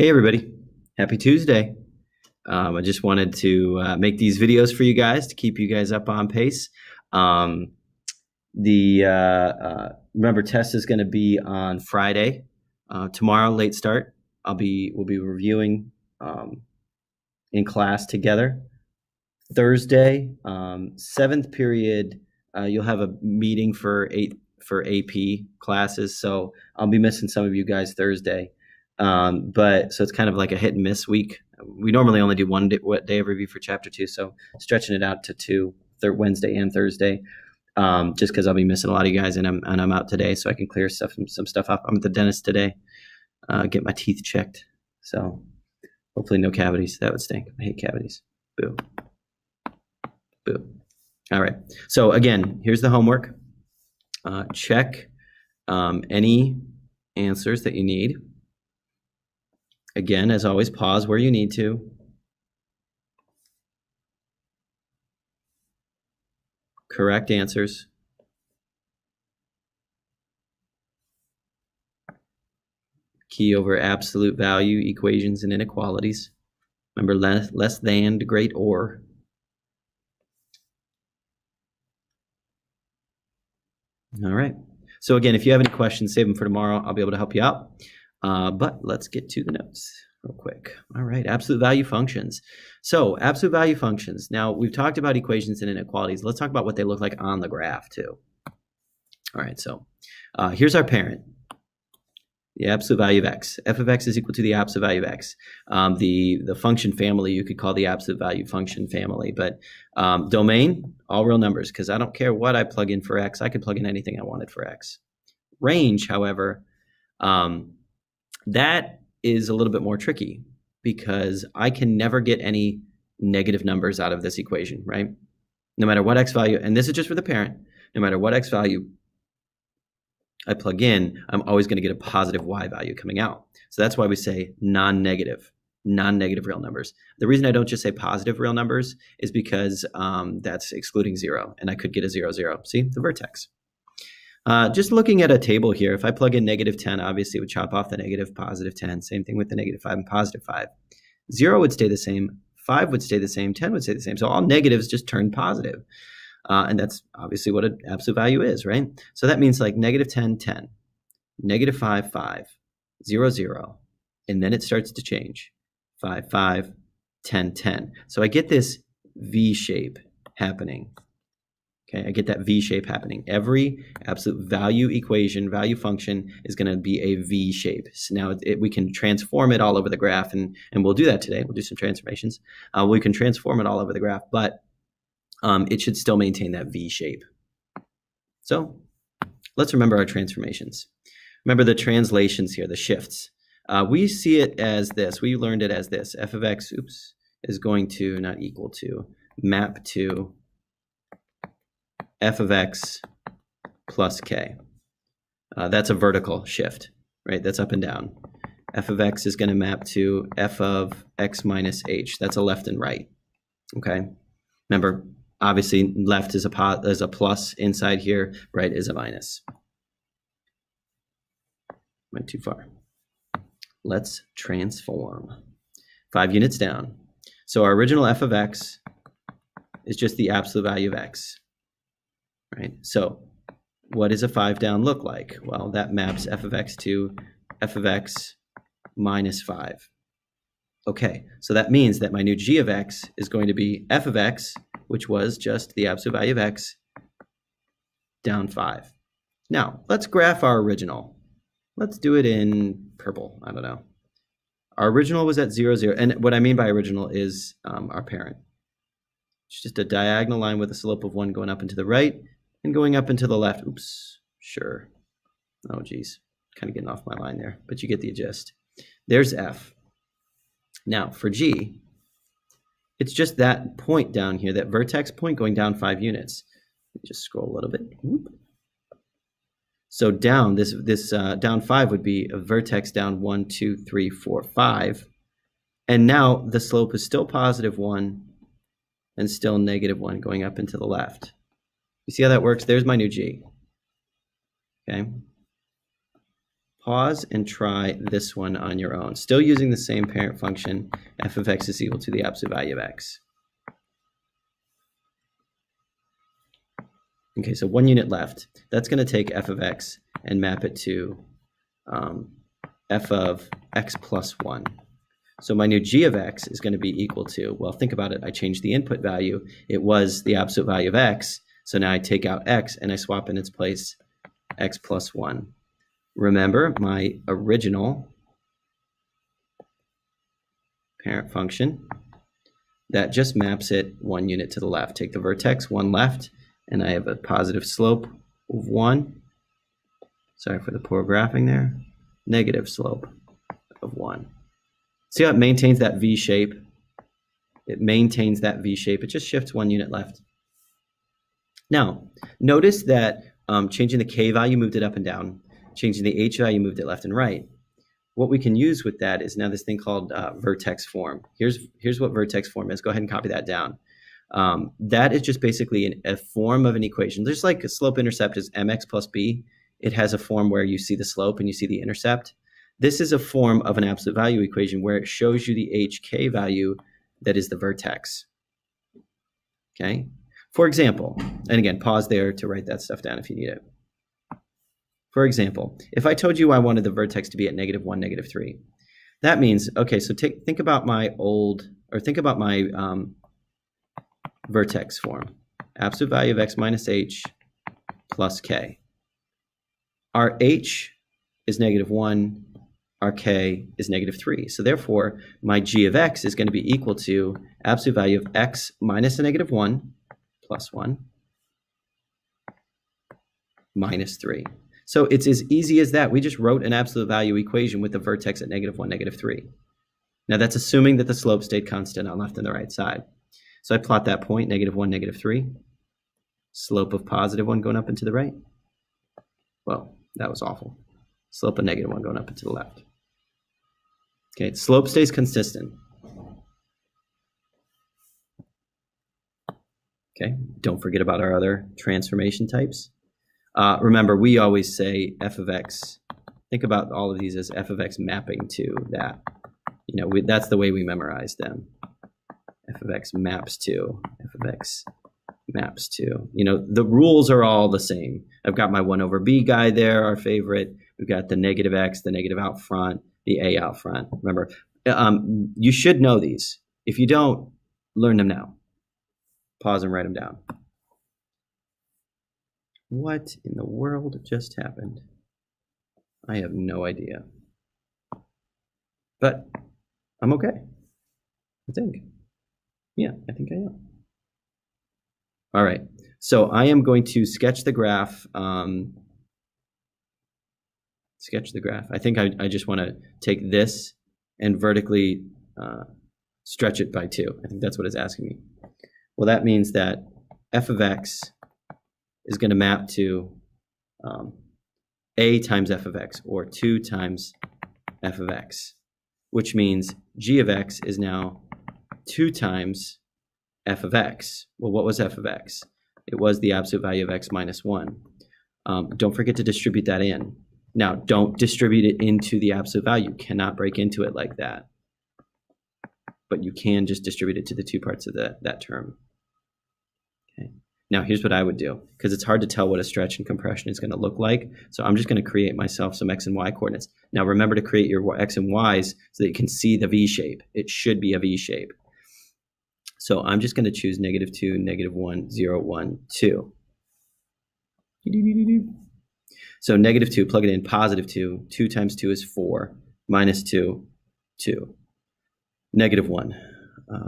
Hey everybody, happy Tuesday. I just wanted to make these videos for you guys to keep you guys up on pace. Remember, test is going to be on Friday. Tomorrow, late start. We'll be reviewing in class together. Thursday, 7th period, you'll have a meeting for AP classes, so I'll be missing some of you guys Thursday. But so it's kind of like a hit and miss week. We normally only do one day of review for chapter 2, so stretching it out to 2, Wednesday and Thursday, just because I'll be missing a lot of you guys, and I'm out today, so I can clear some stuff up. I'm at the dentist today, get my teeth checked, so hopefully no cavities. That would stink. I hate cavities. Boo. Boo. All right. So again, here's the homework. Check any answers that you need. Again, as always, pause where you need to. Correct answers. Key over absolute value equations and inequalities. Remember, less than to great or. All right. So again, if you have any questions, save them for tomorrow. I'll be able to help you out. But let's get to the notes real quick. All right, absolute value functions. So absolute value functions. Now, we've talked about equations and inequalities. Let's talk about what they look like on the graph, too. All right, so here's our parent, the absolute value of x. F of x is equal to the absolute value of x. The function family you could call the absolute value function family, but domain, all real numbers, because I don't care what I plug in for x. I could plug in anything I wanted for x. Range, however, that is a little bit more tricky because I can never get any negative numbers out of this equation, right? No matter what x value, and this is just for the parent, no matter what x value I plug in, I'm always going to get a positive y value coming out. So that's why we say non-negative real numbers. The reason I don't just say positive real numbers is because that's excluding 0, and I could get a 0, 0. See, the vertex. Just looking at a table here, if I plug in -10, obviously it would chop off the negative, positive 10. Same thing with the -5 and positive 5. 0 would stay the same, 5 would stay the same, 10 would stay the same. So all negatives just turn positive. And that's obviously what an absolute value is, right? So that means like -10, 10, -5, 5, 0, 0. And then it starts to change. 5, 5, 10, 10. So I get this V shape happening. Okay, I get that V shape happening. Every absolute value equation, value function is going to be a V shape. So now we can transform it all over the graph, and we'll do that today. We'll do some transformations. We can transform it all over the graph, but it should still maintain that V shape. So let's remember our transformations. Remember the translations here, the shifts. We see it as this. We learned it as this. F of x, is going to, not equal to, map to f of x plus k. That's a vertical shift, right? That's up and down. F of x is going to map to f of x minus h. That's a left and right, okay? Remember, obviously, left is a plus inside here, right is a minus. Went too far. Let's transform. 5 units down. So our original f of x is just the absolute value of x. Right. So what does a 5 down look like? Well, that maps f of x to f of x minus 5. Okay, so that means that my new g of x is going to be f of x, which was just the absolute value of x, down 5. Now, let's graph our original. Let's do it in purple. I don't know. Our original was at 0, 0. And what I mean by original is our parent. It's just a diagonal line with a slope of 1 going up and to the right and going up and to the left. Oops, sure. Oh, geez. Kind of getting off my line there, but you get the gist. There's f. Now, for g, it's just that point down here, that vertex point going down 5 units. Let me just scroll a little bit. Whoop. So down, this down 5 would be a vertex down 1, 2, 3, 4, 5. And now the slope is still positive 1 and still negative 1 going up and to the left. You see how that works? There's my new g. Okay. Pause and try this one on your own. Still using the same parent function, f of x is equal to the absolute value of x. Okay, so 1 unit left. That's going to take f of x and map it to f of x plus 1. So my new g of x is going to be equal to, well, think about it. I changed the input value. It was the absolute value of x. So now I take out x and I swap in its place x plus 1. Remember, my original parent function, that just maps it 1 unit to the left. Take the vertex 1 left, and I have a positive slope of 1. Sorry for the poor graphing there. Negative slope of 1. See how it maintains that V shape? It maintains that V shape. It just shifts 1 unit left. Now, notice that changing the K value moved it up and down. Changing the H value moved it left and right. What we can use with that is now this thing called vertex form. Here's what vertex form is. Go ahead and copy that down. That is just basically a form of an equation. Just like a slope-intercept is mx plus b, it has a form where you see the slope and you see the intercept. This is a form of an absolute value equation where it shows you the hk value that is the vertex. Okay? For example, and again, pause there to write that stuff down if you need it. For example, if I told you I wanted the vertex to be at -1, -3, that means, okay, so think about my vertex form. Absolute value of x minus h plus k. Our h is -1, our k is -3. So therefore, my g of x is going to be equal to absolute value of x minus a -1 plus 1 minus 3. So it's as easy as that. We just wrote an absolute value equation with the vertex at -1, -3. Now that's assuming that the slope stayed constant on left and the right side. So I plot that point, -1, -3. Slope of +1 going up and to the right. Well, that was awful. Slope of -1 going up and to the left. Okay, slope stays consistent. Okay, don't forget about our other transformation types. Remember, we always say f of x. Think about all of these as f of x mapping to that. You know, that's the way we memorize them. F of x maps to, f of x maps to. You know, the rules are all the same. I've got my 1 over b guy there, our favorite. We've got the negative x, the negative out front, the a out front. Remember, you should know these. If you don't, learn them now. Pause and write them down. What in the world just happened? I have no idea. But I'm okay, I think. Yeah, I think I am. All right, so I am going to sketch the graph. Sketch the graph. I think I just want to take this and vertically stretch it by 2. I think that's what it's asking me. Well, that means that f of x is going to map to a times f of x, or 2 times f of x, which means g of x is now 2 times f of x. Well, what was f of x? It was the absolute value of x minus 1. Don't forget to distribute that in. Now, don't distribute it into the absolute value. You cannot break into it like that. But you can just distribute it to the 2 parts of that term. Okay. Now, here's what I would do, because it's hard to tell what a stretch and compression is going to look like. So I'm just going to create myself some x and y coordinates. Now, remember to create your x and y's so that you can see the V shape. It should be a V shape. So I'm just going to choose -2, -1, 0, 1, 2. So -2, plug it in, +2. 2 times 2 is 4. Minus 2, 2. -1.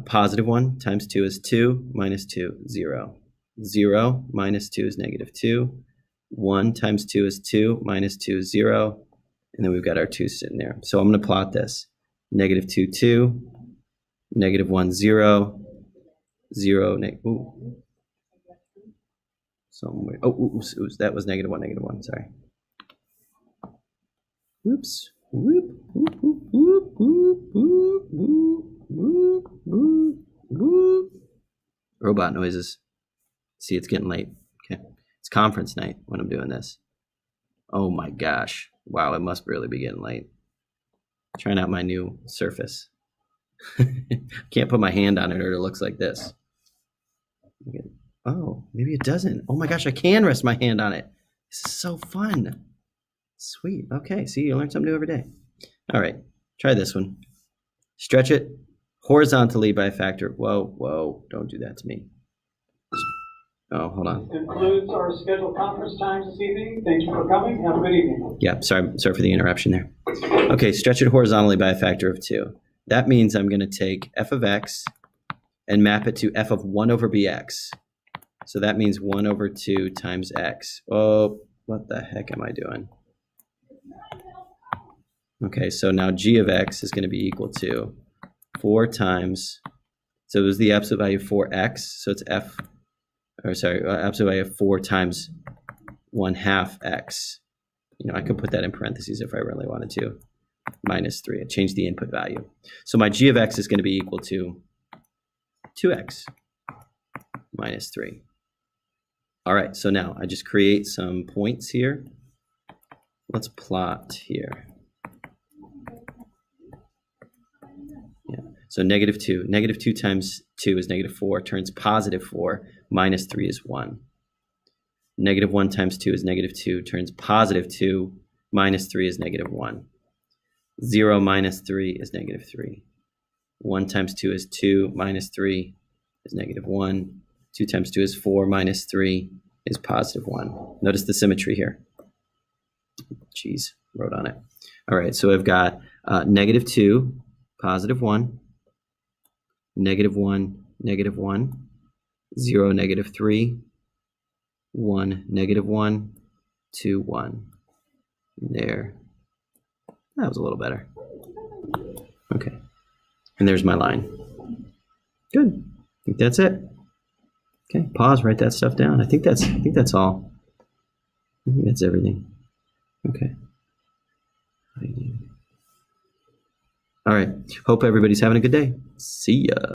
+1 times 2 is 2. Minus 2, 0. 0 minus 2 is -2. 1 times 2 is 2. Minus 2 is 0. And then we've got our 2 sitting there. So I'm going to plot this. -2, 2. -1, 0. 0, ooh. Somewhere. Oh, oops, that was -1, -1. Sorry. Oops. Whoop, whoop, whoop, whoop, whoop, whoop, whoop, whoop, whoop. Robot noises. See, it's getting late. Okay. It's conference night when I'm doing this. Oh my gosh. Wow, it must really be getting late. Trying out my new surface. Can't put my hand on it or it looks like this. Oh, maybe it doesn't. Oh my gosh, I can rest my hand on it. This is so fun. Sweet. Okay, see, you learn something new every day. All right, try this one. Stretch it horizontally by a factor. Whoa, don't do that to me. Oh, hold on. This concludes our scheduled conference times this evening. Thank you for coming. Have a good evening. Yeah, sorry for the interruption there. Okay, stretch it horizontally by a factor of 2. That means I'm going to take f of x and map it to f of 1 over bx. So that means 1 over 2 times x. Oh, what the heck am I doing? Okay, so now g of x is going to be equal to 4 times, so it was the absolute value of 4x, so it's absolute value of 4 times 1/2 x. You know, I could put that in parentheses if I really wanted to. Minus 3. I changed the input value. So my g of x is going to be equal to 2x minus 3. All right, so now I just create some points here. Let's plot here. Yeah. So negative 2. Negative 2 times 2 is negative 4, turns positive 4. Minus 3 is 1. Negative 1 times 2 is negative 2, turns positive 2. Minus 3 is negative 1. 0 minus 3 is negative 3. 1 times 2 is 2, minus 3 is negative 1. 2 times 2 is 4, minus 3 is positive 1. Notice the symmetry here. Geez, wrote on it. All right, so I've got negative 2, positive 1, negative 1, negative 1, 0, negative 3, 1, negative 1, 2, 1. There. That was a little better. Okay. And there's my line. Good. I think that's it. Okay, pause, write that stuff down. I think that's all. I think that's everything. Okay. All right. Hope everybody's having a good day. See ya.